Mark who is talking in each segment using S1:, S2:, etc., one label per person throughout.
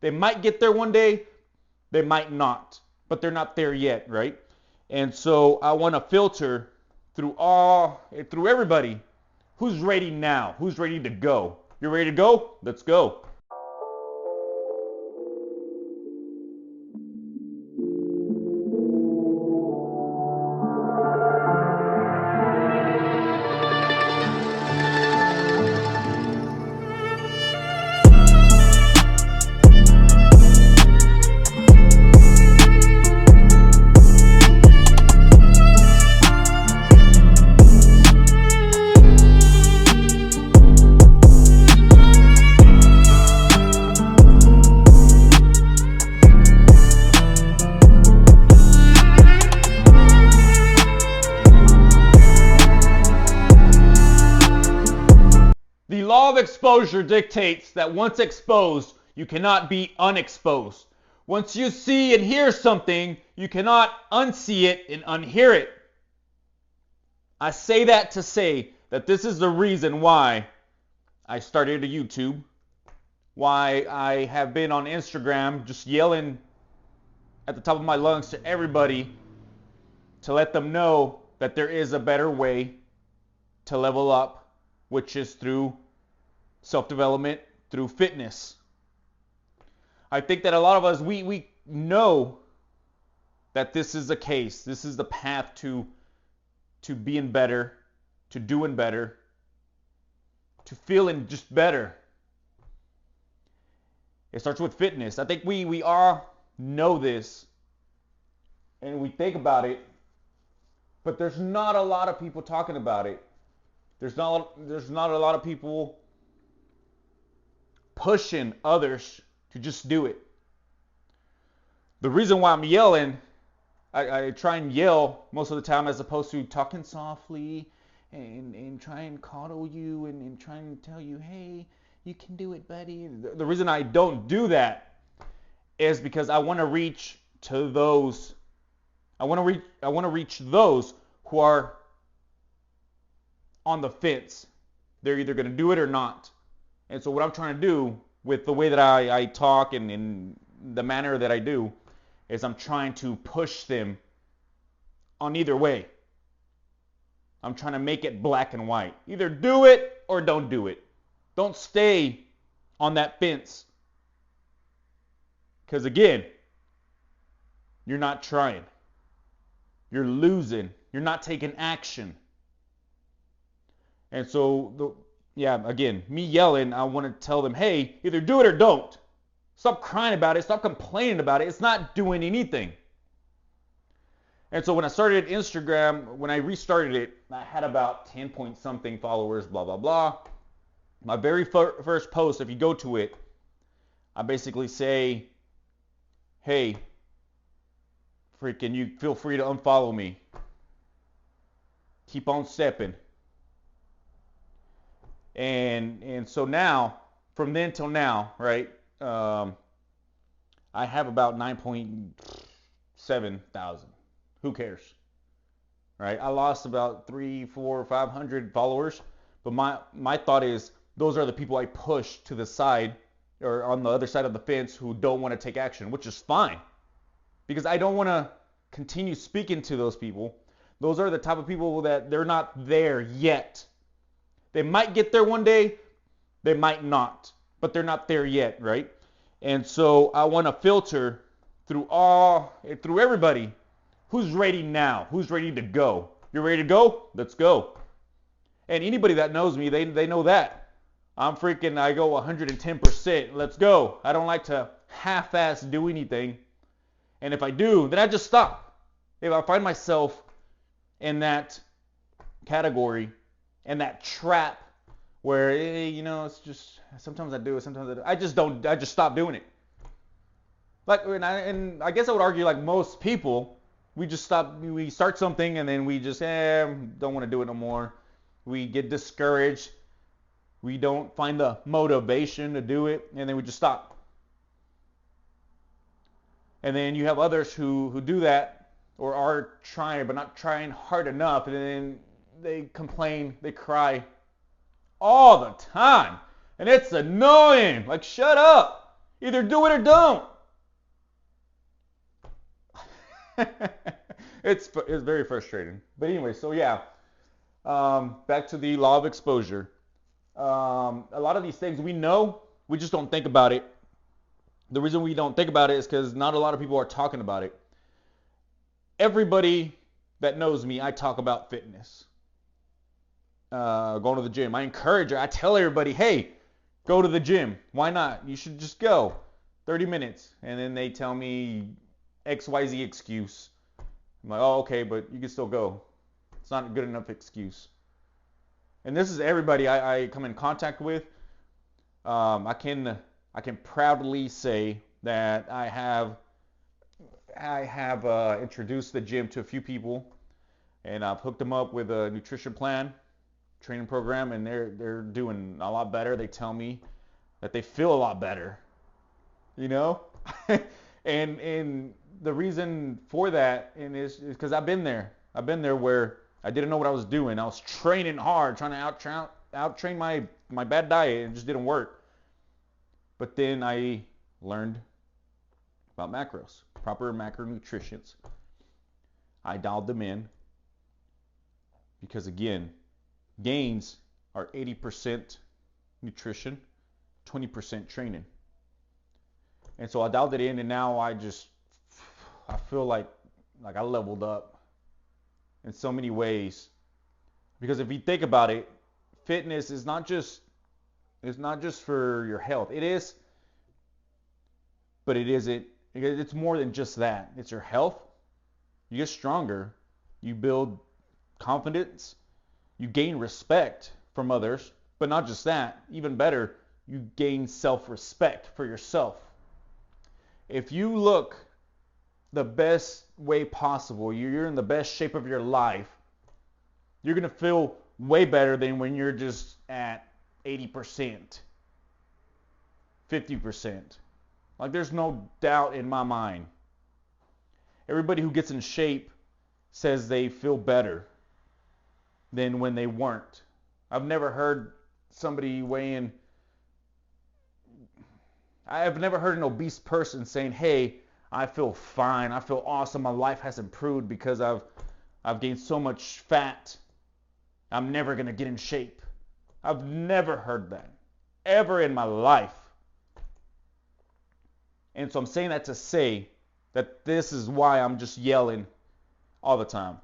S1: They might get there one day, they might not, but they're not there yet, right? And so I want to filter through everybody. Who's ready now? Who's ready to go? You ready to go? Let's go. The law of exposure dictates that once exposed, you cannot be unexposed. Once you see and hear something, you cannot unsee it and unhear it. I say that to say that this is the reason why I started a YouTube, why I have been on Instagram just yelling at the top of my lungs to everybody to let them know that there is a better way to level up, which is through self-development, through fitness. I think that a lot of us, we know that this is the case. This is the path to being better, to doing better, to feeling just better. It starts with fitness. I think we all know this and we think about it, but there's not a lot of people talking about it. There's not a lot of people pushing others to just do it. The reason why I'm yelling, I try and yell most of the time as opposed to talking softly and try and coddle you and try and tell you, hey, you can do it, buddy. The reason I don't do that is because I want to reach to those. I want to reach those who are on the fence. They're either going to do it or not. And so what I'm trying to do with the way that I talk and in the manner that I do is I'm trying to push them on either way. I'm trying to make it black and white. Either do it or don't do it. Don't stay on that fence. Because again, you're not trying. You're losing. You're not taking action. And so, again, me yelling, I want to tell them, hey, either do it or don't. Stop crying about it. Stop complaining about it. It's not doing anything. And so when I started Instagram, when I restarted it, I had about 10 point something followers, blah, blah, blah. My very first post, if you go to it, I basically say, hey, freaking, you feel free to unfollow me. Keep on stepping. And so now, from then till now, right, I have about 9.7 thousand. Who cares? Right? I lost about 300, 400, 500 followers. But my thought is, those are the people I push to the side or on the other side of the fence who don't want to take action, which is fine. Because I don't want to continue speaking to those people. Those are the type of people that they're not there yet. They might get there one day, they might not, but they're not there yet, right? And so I want to filter through everybody. Who's ready now? Who's ready to go? You ready to go? Let's go. And anybody that knows me, they know that. I go 110%. Let's go. I don't like to half-ass do anything. And if I do, then I just stop. If I find myself in that category, in that trap where, it's just, sometimes I do it, sometimes I don't. I just stop doing it. And I guess I would argue like most people, we start something and then we just, don't want to do it no more. We get discouraged. We don't find the motivation to do it, and then we just stop. And then you have others who do that or are trying but not trying hard enough, and then they complain, they cry all the time. And it's annoying. Like, shut up. Either do it or don't. It's very frustrating. But anyway, so yeah, back to the law of exposure. A lot of these things we know, we just don't think about it. The reason we don't think about it is because not a lot of people are talking about it. Everybody that knows me, I talk about fitness. Going to the gym. I encourage her. I tell everybody, hey, go to the gym. Why not? You should just go. 30 minutes. And then they tell me XYZ excuse. I'm like, oh, okay, but you can still go. It's not a good enough excuse. And this is everybody I come in contact with. I can proudly say that I have introduced the gym to a few people, and I've hooked them up with a nutrition plan, training program, and they're doing a lot better. They tell me that they feel a lot better, you know, and the reason for that is because I've been there. I've been there where I didn't know what I was doing. I was training hard, trying to out-train my bad diet. It just didn't work. But then I learned about macros, proper macronutrients. I dialed them in because, again, gains are 80% nutrition, 20% training. And so I dialed it in, and now I feel like I leveled up in so many ways. Because if you think about it, fitness is not just for your health. It is, but it isn't. It's more than just that. It's your health. You get stronger. You build confidence. You gain respect from others. But not just that. Even better, you gain self-respect for yourself. If you look the best way possible, you're in the best shape of your life, you're going to feel way better than when you're just at 80%, 50%. Like, there's no doubt in my mind. Everybody who gets in shape says they feel better than when they weren't. I've never heard somebody weighing, I've never heard an obese person saying, hey, I feel fine, I feel awesome, my life has improved because I've gained so much fat, I'm never going to get in shape. I've never heard that, ever in my life. And so I'm saying that to say that this is why I'm just yelling all the time.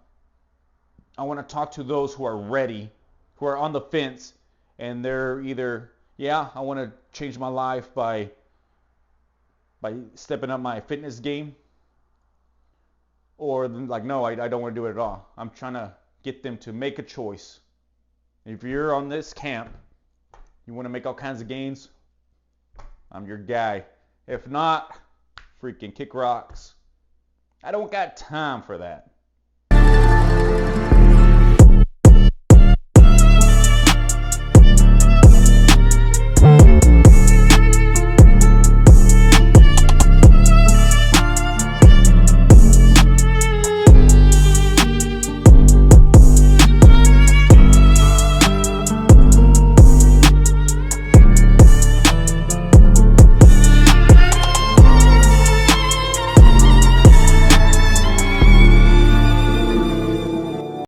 S1: I want to talk to those who are ready, who are on the fence, and they're either, yeah, I want to change my life by stepping up my fitness game, or like, no, I don't want to do it at all. I'm trying to get them to make a choice. If you're on this camp, you want to make all kinds of gains, I'm your guy. If not, freaking kick rocks. I don't got time for that.